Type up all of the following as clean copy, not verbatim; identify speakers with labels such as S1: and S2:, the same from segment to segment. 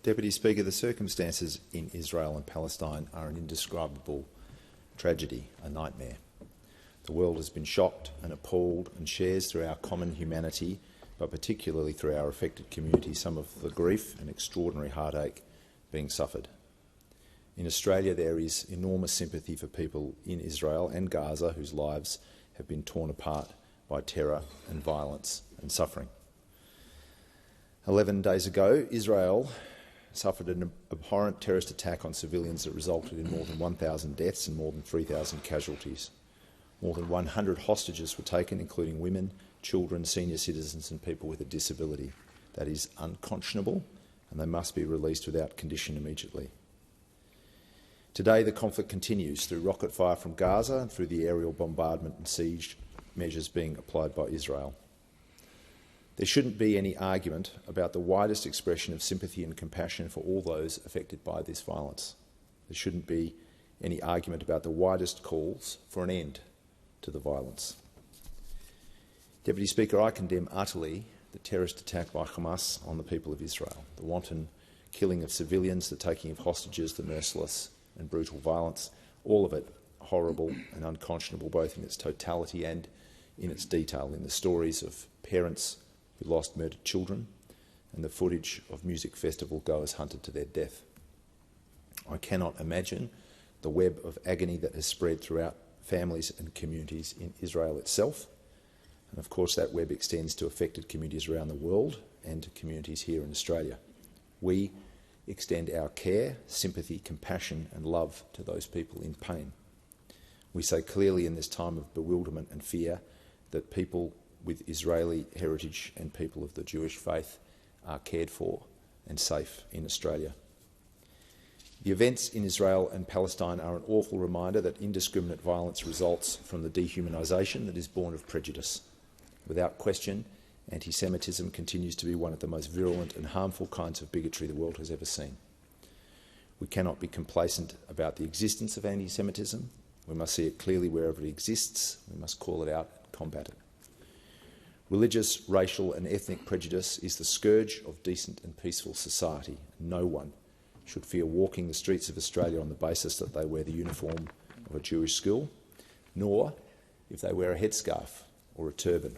S1: Deputy Speaker, the circumstances in Israel and Palestine are an indescribable tragedy, a nightmare. The world has been shocked and appalled and shares through our common humanity, but particularly through our affected community, some of the grief and extraordinary heartache being suffered. In Australia, there is enormous sympathy for people in Israel and Gaza whose lives have been torn apart by terror and violence and suffering. 11 days ago, Israel suffered an abhorrent terrorist attack on civilians that resulted in more than 1,000 deaths and more than 3,000 casualties. More than 100 hostages were taken, including women, children, senior citizens and people with a disability. That is unconscionable, and they must be released without condition immediately. Today, the conflict continues through rocket fire from Gaza and through the aerial bombardment and siege measures being applied by Israel. There shouldn't be any argument about the widest expression of sympathy and compassion for all those affected by this violence. There shouldn't be any argument about the widest calls for an end to the violence. Deputy Speaker, I condemn utterly the terrorist attack by Hamas on the people of Israel, the wanton killing of civilians, the taking of hostages, the merciless and brutal violence, all of it horrible and unconscionable, both in its totality and in its detail, in the stories of parents who lost murdered children and the footage of music festival goers hunted to their death. I cannot imagine the web of agony that has spread throughout families and communities in Israel itself. And of course that web extends to affected communities around the world and to communities here in Australia. We extend our care, sympathy, compassion and love to those people in pain. We say clearly in this time of bewilderment and fear that people with Israeli heritage and people of the Jewish faith are cared for and safe in Australia. The events in Israel and Palestine are an awful reminder that indiscriminate violence results from the dehumanisation that is born of prejudice. Without question, anti-Semitism continues to be one of the most virulent and harmful kinds of bigotry the world has ever seen. We cannot be complacent about the existence of anti-Semitism. We must see it clearly wherever it exists. We must call it out and combat it. Religious, racial and ethnic prejudice is the scourge of decent and peaceful society. No one should fear walking the streets of Australia on the basis that they wear the uniform of a Jewish school, nor if they wear a headscarf or a turban.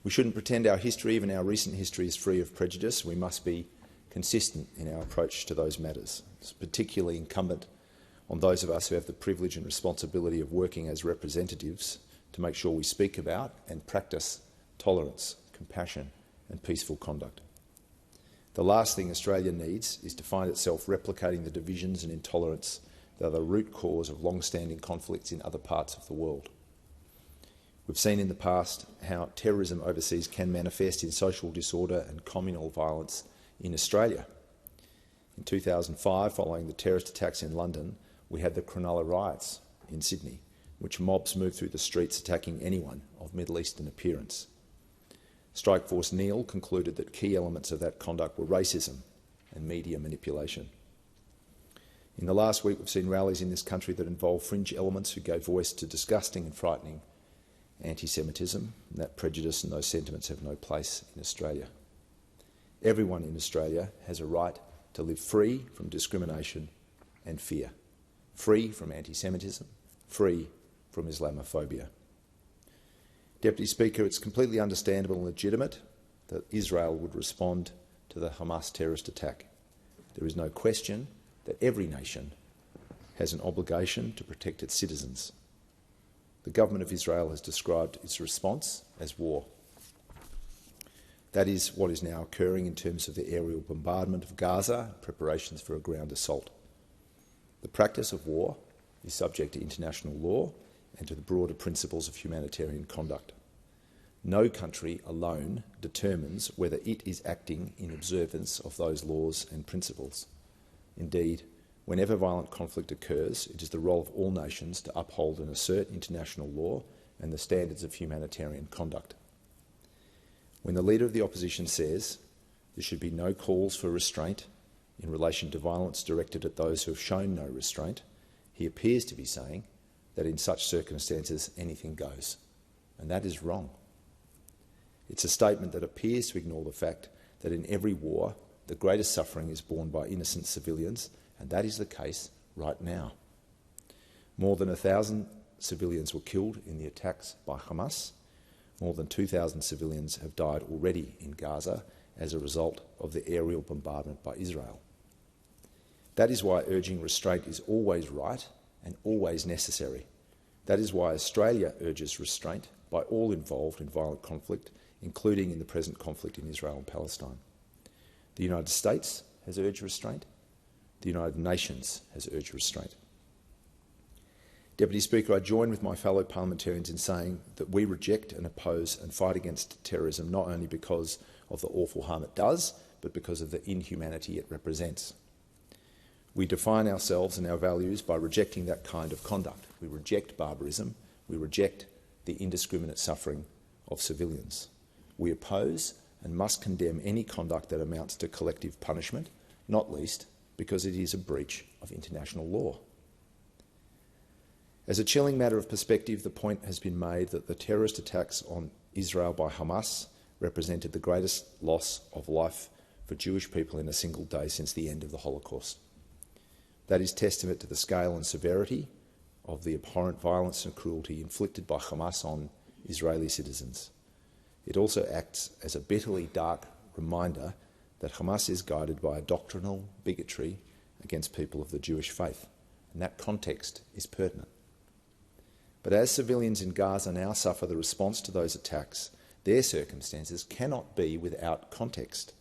S1: We shouldn't pretend our history, even our recent history, is free of prejudice. We must be consistent in our approach to those matters. It's particularly incumbent on those of us who have the privilege and responsibility of working as representatives to make sure we speak about and practice tolerance, compassion and peaceful conduct. The last thing Australia needs is to find itself replicating the divisions and intolerance that are the root cause of long-standing conflicts in other parts of the world. We've seen in the past how terrorism overseas can manifest in social disorder and communal violence in Australia. In 2005, following the terrorist attacks in London, we had the Cronulla riots in Sydney, which mobs moved through the streets attacking anyone of Middle Eastern appearance. Strikeforce Neil concluded that key elements of that conduct were racism and media manipulation. In the last week, we've seen rallies in this country that involve fringe elements who gave voice to disgusting and frightening anti-Semitism, and that prejudice and those sentiments have no place in Australia. Everyone in Australia has a right to live free from discrimination and fear, free from anti-Semitism, free from Islamophobia. Deputy Speaker, it's completely understandable and legitimate that Israel would respond to the Hamas terrorist attack. There is no question that every nation has an obligation to protect its citizens. The government of Israel has described its response as war. That is what is now occurring in terms of the aerial bombardment of Gaza, preparations for a ground assault. The practice of war is subject to international law and to the broader principles of humanitarian conduct. No country alone determines whether it is acting in observance of those laws and principles. Indeed, whenever violent conflict occurs, it is the role of all nations to uphold and assert international law and the standards of humanitarian conduct. When the Leader of the Opposition says there should be no calls for restraint in relation to violence directed at those who have shown no restraint, he appears to be saying that in such circumstances anything goes. And that is wrong. It's a statement that appears to ignore the fact that in every war the greatest suffering is borne by innocent civilians, and that is the case right now. More than 1,000 civilians were killed in the attacks by Hamas. More than 2,000 civilians have died already in Gaza as a result of the aerial bombardment by Israel. That is why urging restraint is always right and always necessary. That is why Australia urges restraint by all involved in violent conflict, including in the present conflict in Israel and Palestine. The United States has urged restraint. The United Nations has urged restraint. Deputy Speaker, I join with my fellow parliamentarians in saying that we reject and oppose and fight against terrorism not only because of the awful harm it does, but because of the inhumanity it represents. We define ourselves and our values by rejecting that kind of conduct. We reject barbarism. We reject the indiscriminate suffering of civilians. We oppose and must condemn any conduct that amounts to collective punishment, not least because it is a breach of international law. As a chilling matter of perspective, the point has been made that the terrorist attacks on Israel by Hamas represented the greatest loss of life for Jewish people in a single day since the end of the Holocaust. That is testament to the scale and severity of the abhorrent violence and cruelty inflicted by Hamas on Israeli citizens. It also acts as a bitterly dark reminder that Hamas is guided by a doctrinal bigotry against people of the Jewish faith, and that context is pertinent. But as civilians in Gaza now suffer the response to those attacks, their circumstances cannot be without context.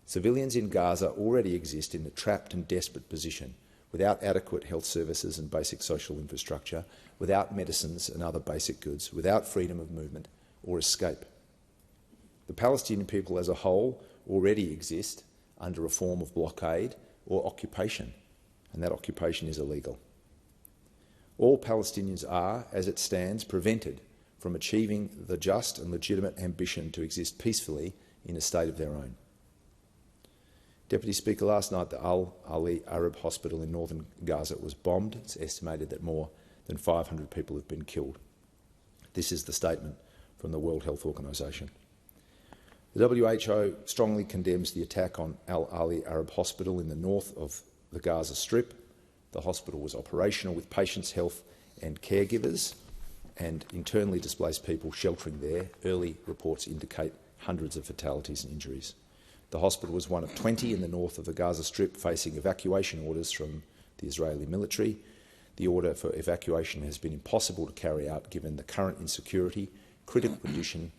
S1: Civilians in Gaza already exist in a trapped and desperate position, without adequate health services and basic social infrastructure, without medicines and other basic goods, without freedom of movement or escape. The Palestinian people as a whole already exist under a form of blockade or occupation, and that occupation is illegal. All Palestinians are, as it stands, prevented from achieving the just and legitimate ambition to exist peacefully in a state of their own. Deputy Speaker, last night the Al-Ali Arab Hospital in northern Gaza was bombed. It's estimated that more than 500 people have been killed. This is the statement from the World Health Organization. The WHO strongly condemns the attack on Al-Ali Arab Hospital in the north of the Gaza Strip. The hospital was operational with patients, health and caregivers and internally displaced people sheltering there. Early reports indicate hundreds of fatalities and injuries. The hospital was one of 20 in the north of the Gaza Strip facing evacuation orders from the Israeli military. The order for evacuation has been impossible to carry out given the current insecurity, critical condition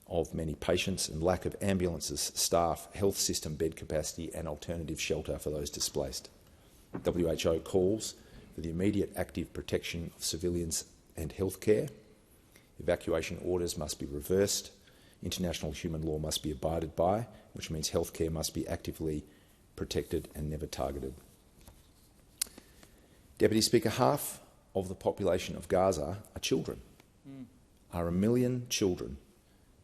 S1: of many patients and lack of ambulances, staff, health system bed capacity and alternative shelter for those displaced. WHO calls for the immediate active protection of civilians and healthcare. Evacuation orders must be reversed. International human law must be abided by, which means healthcare must be actively protected and never targeted. Deputy Speaker, half of the population of Gaza are children. Are 1 million children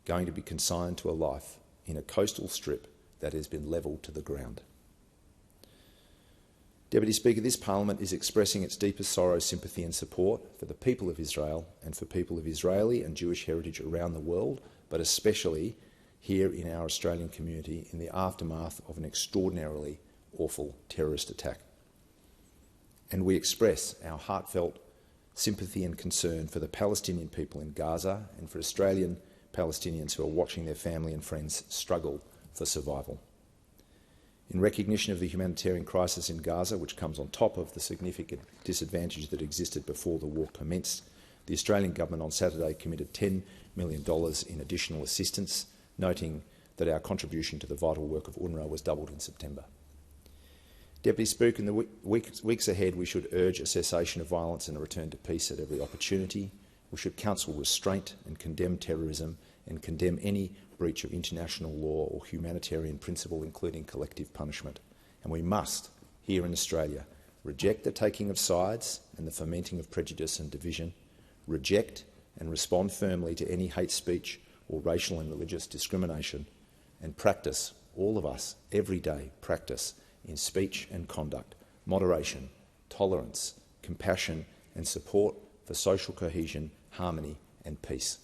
S1: going to be consigned to a life in a coastal strip that has been levelled to the ground? Deputy Speaker, this Parliament is expressing its deepest sorrow, sympathy and support for the people of Israel and for people of Israeli and Jewish heritage around the world, but especially here in our Australian community in the aftermath of an extraordinarily awful terrorist attack. And we express our heartfelt sympathy and concern for the Palestinian people in Gaza and for Australian Palestinians who are watching their family and friends struggle for survival. In recognition of the humanitarian crisis in Gaza, which comes on top of the significant disadvantage that existed before the war commenced, the Australian Government on Saturday committed $10 million in additional assistance, noting that our contribution to the vital work of UNRWA was doubled in September. Deputy Speaker, in the weeks ahead we should urge a cessation of violence and a return to peace at every opportunity. We should counsel restraint and condemn terrorism and condemn any breach of international law or humanitarian principle, including collective punishment. And we must, here in Australia, reject the taking of sides and the fomenting of prejudice and division, reject and respond firmly to any hate speech or racial and religious discrimination, and practice, all of us, every day, practice in speech and conduct, moderation, tolerance, compassion and support for social cohesion, harmony and peace.